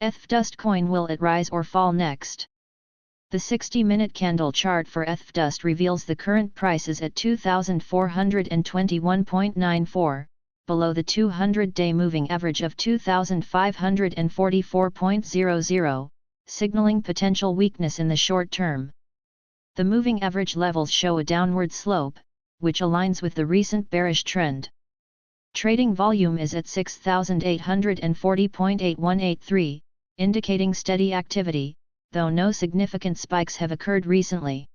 ETHFDUSD coin, will it rise or fall next? The 60-minute candle chart for ETHFDUSD reveals the current price is at 2,421.94, below the 200-day moving average of 2,544.00, signaling potential weakness in the short term. The moving average levels show a downward slope, which aligns with the recent bearish trend. Trading volume is at 6,840.8183, indicating steady activity, though no significant spikes have occurred recently.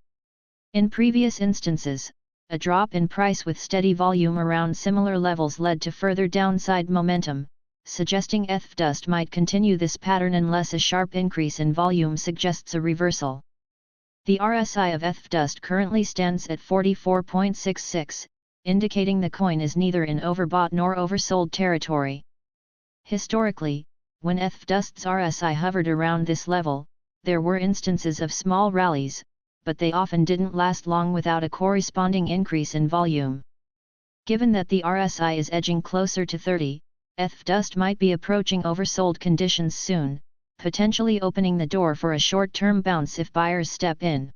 In previous instances, a drop in price with steady volume around similar levels led to further downside momentum, suggesting ETHFDUSD might continue this pattern unless a sharp increase in volume suggests a reversal. The RSI of ETHFDUSD currently stands at 44.66, indicating the coin is neither in overbought nor oversold territory. Historically, when ETHFDUSD's RSI hovered around this level, there were instances of small rallies, but they often didn't last long without a corresponding increase in volume. Given that the RSI is edging closer to 30, ETHFDUSD might be approaching oversold conditions soon, potentially opening the door for a short-term bounce if buyers step in.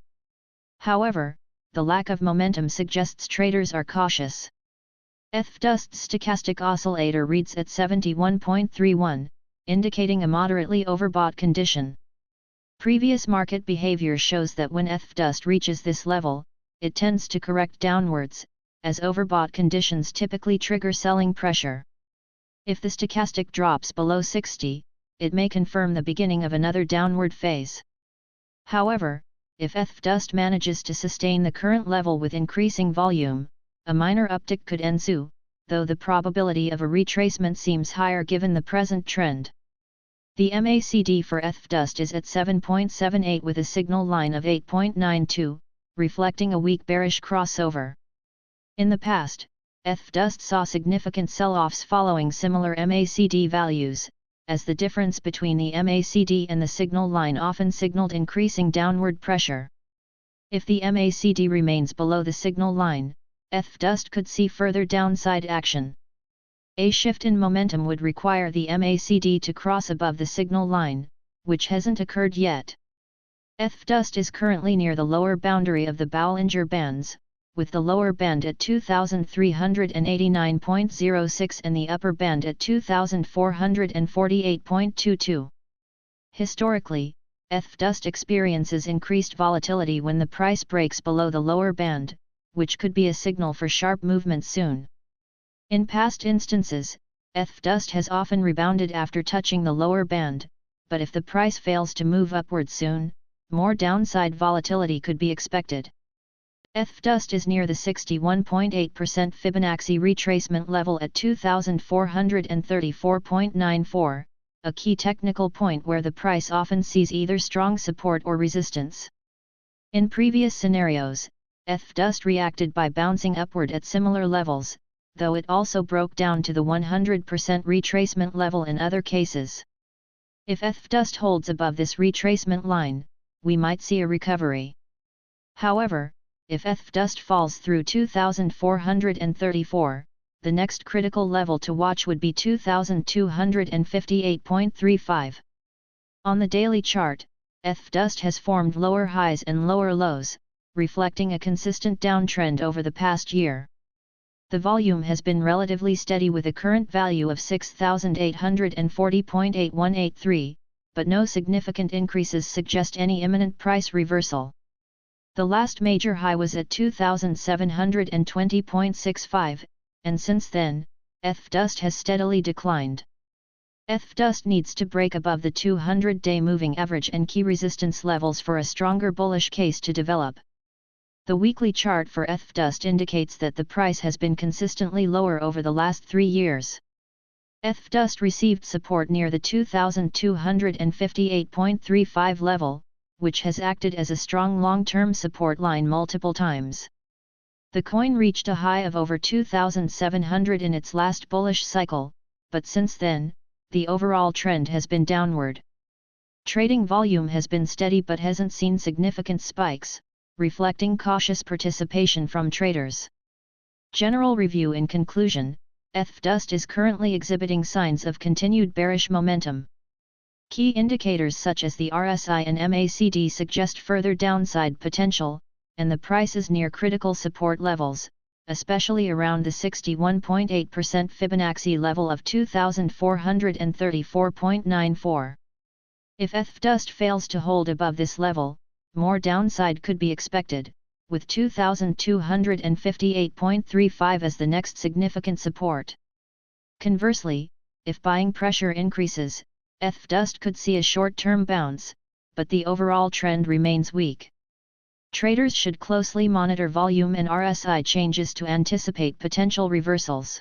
However, the lack of momentum suggests traders are cautious. ETHFDUSD's stochastic oscillator reads at 71.31, indicating a moderately overbought condition. Previous market behavior shows that when ETHFDUSD reaches this level, it tends to correct downwards, as overbought conditions typically trigger selling pressure. If the stochastic drops below 60, it may confirm the beginning of another downward phase. However, if ETHFDUSD manages to sustain the current level with increasing volume, a minor uptick could ensue, though the probability of a retracement seems higher given the present trend. The MACD for ETHFDUSD is at 7.78 with a signal line of 8.92, reflecting a weak bearish crossover. In the past, ETHFDUSD saw significant sell-offs following similar MACD values, as the difference between the MACD and the signal line often signaled increasing downward pressure. If the MACD remains below the signal line, ETHFDUSD could see further downside action. A shift in momentum would require the MACD to cross above the signal line, which hasn't occurred yet. ETHFDUSD is currently near the lower boundary of the Bollinger Bands, with the lower band at 2,389.06 and the upper band at 2,448.22. Historically, ETHFDUSD experiences increased volatility when the price breaks below the lower band, which could be a signal for sharp movement soon. In past instances, ETHFDUSD has often rebounded after touching the lower band, but if the price fails to move upward soon, more downside volatility could be expected. ETHFDUSD is near the 61.8% Fibonacci retracement level at 2,434.94, a key technical point where the price often sees either strong support or resistance. In previous scenarios, ETHFDUSD reacted by bouncing upward at similar levels, though it also broke down to the 100% retracement level in other cases. If ETHFDUSD holds above this retracement line, we might see a recovery. However, if ETHFDUSD falls through 2,434, the next critical level to watch would be 2,258.35. On the daily chart, ETHFDUSD has formed lower highs and lower lows, reflecting a consistent downtrend over the past year. The volume has been relatively steady with a current value of 6,840.8183, but no significant increases suggest any imminent price reversal. The last major high was at 2,720.65, and since then, ETHFDUSD has steadily declined. ETHFDUSD needs to break above the 200-day moving average and key resistance levels for a stronger bullish case to develop. The weekly chart for ETHFDUSD indicates that the price has been consistently lower over the last 3 years. ETHFDUSD received support near the 2,258.35 level, which has acted as a strong long-term support line multiple times. The coin reached a high of over 2,700 in its last bullish cycle, but since then, the overall trend has been downward. Trading volume has been steady but hasn't seen significant spikes, reflecting cautious participation from traders. General review. In conclusion, ETHFDUSD is currently exhibiting signs of continued bearish momentum. Key indicators such as the RSI and MACD suggest further downside potential, and the price is near critical support levels, especially around the 61.8% Fibonacci level of 2434.94. If ETHFDUSD fails to hold above this level, more downside could be expected, with 2258.35 as the next significant support. Conversely, if buying pressure increases, ETHFDUSD could see a short-term bounce, but the overall trend remains weak. Traders should closely monitor volume and RSI changes to anticipate potential reversals.